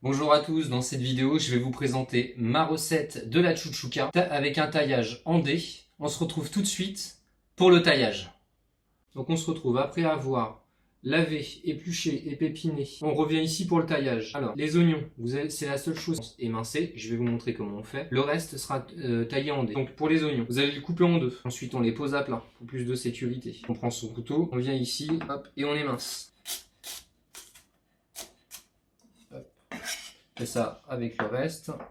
Bonjour à tous, dans cette vidéo je vais vous présenter ma recette de la chouchouka avec un taillage en D. On se retrouve tout de suite pour le taillage. Donc on se retrouve après avoir lavé, épluché, épépiné. On revient ici pour le taillage. Alors les oignons, c'est la seule chose émincée. Je vais vous montrer comment on fait. Le reste sera taillé en D. Donc pour les oignons, vous allez les couper en deux. Ensuite on les pose à plat pour plus de sécurité. On prend son couteau, on vient ici, hop, et on émince. Fais ça avec le reste. Hop,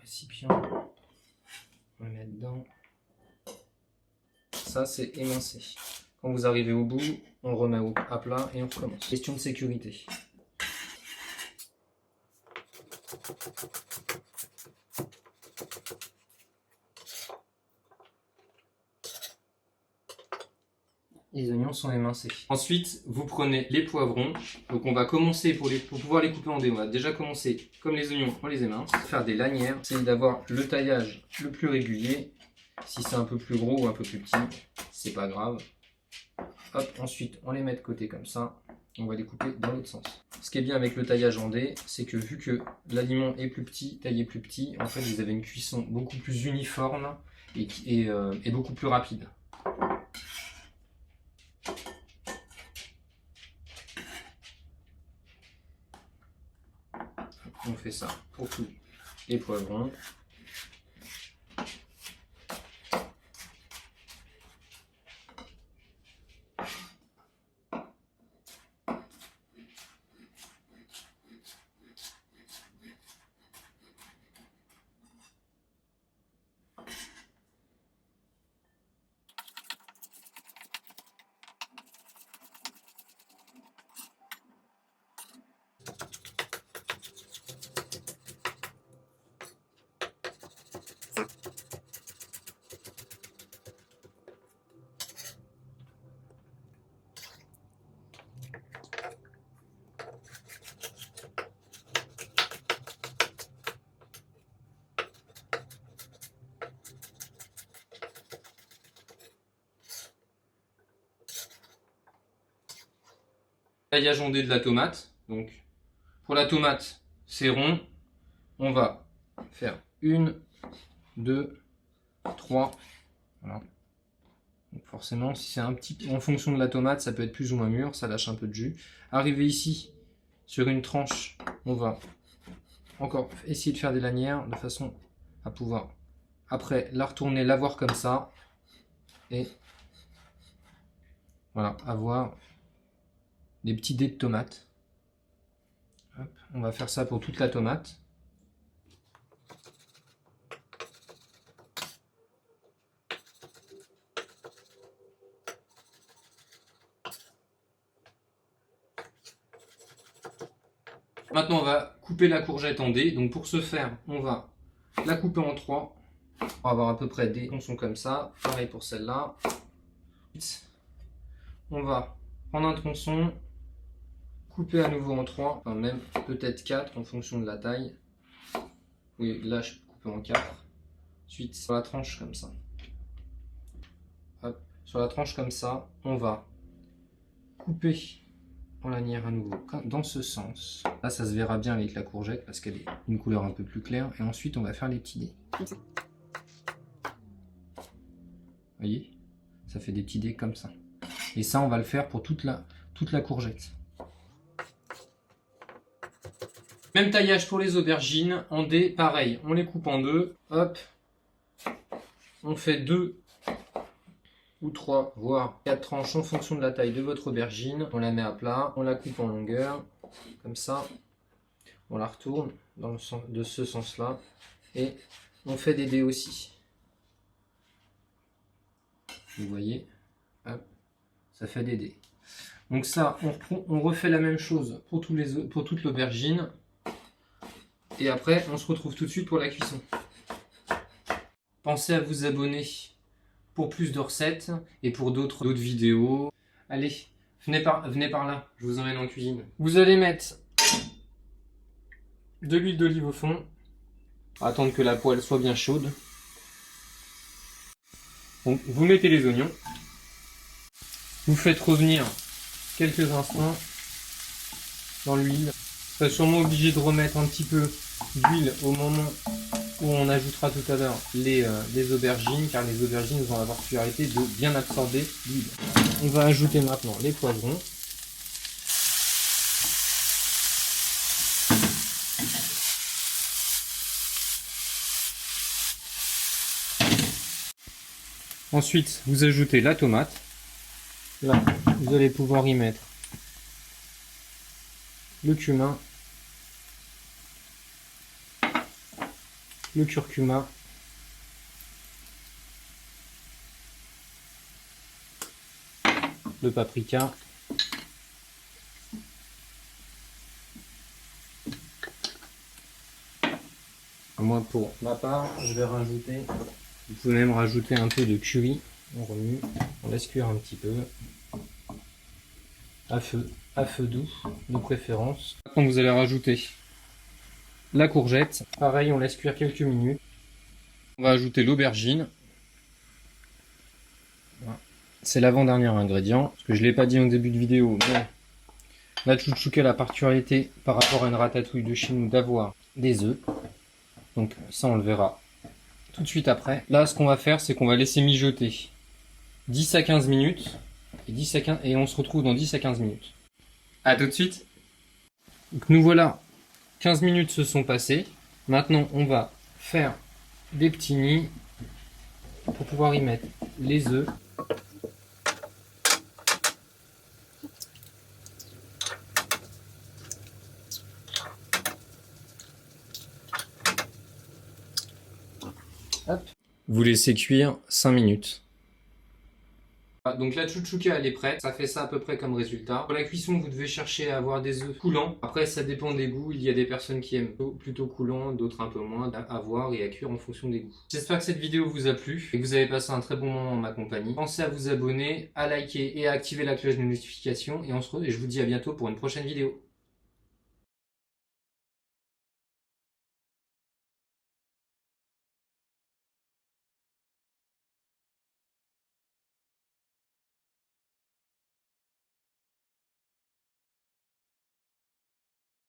récipient. On le met dedans. Ça c'est émincé. Quand vous arrivez au bout, on remet à plat et on recommence. Question de sécurité. Les oignons sont émincés. Ensuite, vous prenez les poivrons. Donc on va commencer pour pouvoir les couper en dés. On va déjà commencer comme les oignons, on les émince. Faire des lanières. Essayez d'avoir le taillage le plus régulier. Si c'est un peu plus gros ou un peu plus petit, c'est pas grave. Hop, ensuite on les met de côté comme ça. On va les couper dans l'autre sens. Ce qui est bien avec le taillage en dés, c'est que vu que l'aliment est plus petit, taillé plus petit, en fait vous avez une cuisson beaucoup plus uniforme et beaucoup plus rapide. On fait ça pour tous les poivrons. Taillage en dés de la tomate. Donc, pour la tomate, c'est rond. On va faire 1, 2, 3. Voilà. Donc forcément, si c'est un petit peu en fonction de la tomate, ça peut être plus ou moins mûr, ça lâche un peu de jus. Arrivé ici, sur une tranche, on va encore essayer de faire des lanières de façon à pouvoir, après, la retourner, la voir comme ça. Et voilà, avoir des petits dés de tomate. Hop, on va faire ça pour toute la tomate. Maintenant, on va couper la courgette en dés. Donc pour ce faire, on va la couper en 3. On va avoir à peu près des tronçons comme ça. Pareil pour celle-là. On va prendre un tronçon, couper à nouveau en 3, enfin même peut-être 4 en fonction de la taille. Oui, là je peux couper en 4. Ensuite, sur la tranche comme ça. Hop. Sur la tranche comme ça, on va couper en lanière à nouveau dans ce sens. Là, ça se verra bien avec la courgette parce qu'elle est une couleur un peu plus claire. Et ensuite, on va faire les petits dés. Vous voyez? Ça fait des petits dés comme ça. Et ça, on va le faire pour toute la courgette. Même taillage pour les aubergines, en dés, pareil, on les coupe en deux, hop, on fait 2 ou 3, voire 4 tranches en fonction de la taille de votre aubergine, on la met à plat, on la coupe en longueur, comme ça, on la retourne dans le sens, de ce sens-là, et on fait des dés aussi. Vous voyez, hop, ça fait des dés. Donc ça, on refait la même chose pour toute l'aubergine. Et après, on se retrouve tout de suite pour la cuisson. Pensez à vous abonner pour plus de recettes et pour d'autres vidéos. Allez, venez par là, je vous emmène en cuisine. Vous allez mettre de l'huile d'olive au fond. Attendre que la poêle soit bien chaude. Donc, vous mettez les oignons. Vous faites revenir quelques instants dans l'huile. On sera sûrement obligé de remettre un petit peu d'huile au moment où on ajoutera tout à l'heure les aubergines, car les aubergines vont avoir la particularité de bien absorber l'huile. On va ajouter maintenant les poivrons. Ensuite, vous ajoutez la tomate. Là, vous allez pouvoir y mettre le cumin, le curcuma, le paprika, moi pour ma part, je vais rajouter, vous pouvez même rajouter un peu de curry, on remue, on laisse cuire un petit peu, à feu doux de préférence. Maintenant vous allez rajouter la courgette, pareil on laisse cuire quelques minutes. On va ajouter l'aubergine. Voilà. C'est l'avant-dernier ingrédient, parce que je ne l'ai pas dit au début de vidéo, mais la chouchouka a la particularité par rapport à une ratatouille de chez nous d'avoir des œufs. Donc ça on le verra tout de suite après. Là ce qu'on va faire c'est qu'on va laisser mijoter 10 à 15 minutes et on se retrouve dans 10 à 15 minutes. A tout de suite. Donc nous voilà, 15 minutes se sont passées. Maintenant on va faire des petits nids pour pouvoir y mettre les œufs. Hop. Vous laissez cuire 5 minutes. Donc la chouchouka elle est prête, ça fait ça à peu près comme résultat. Pour la cuisson vous devez chercher à avoir des œufs coulants. Après ça dépend des goûts, il y a des personnes qui aiment plutôt coulant, d'autres un peu moins, à voir et à cuire en fonction des goûts. J'espère que cette vidéo vous a plu et que vous avez passé un très bon moment en ma compagnie. Pensez à vous abonner, à liker et à activer la cloche de notification et je vous dis à bientôt pour une prochaine vidéo.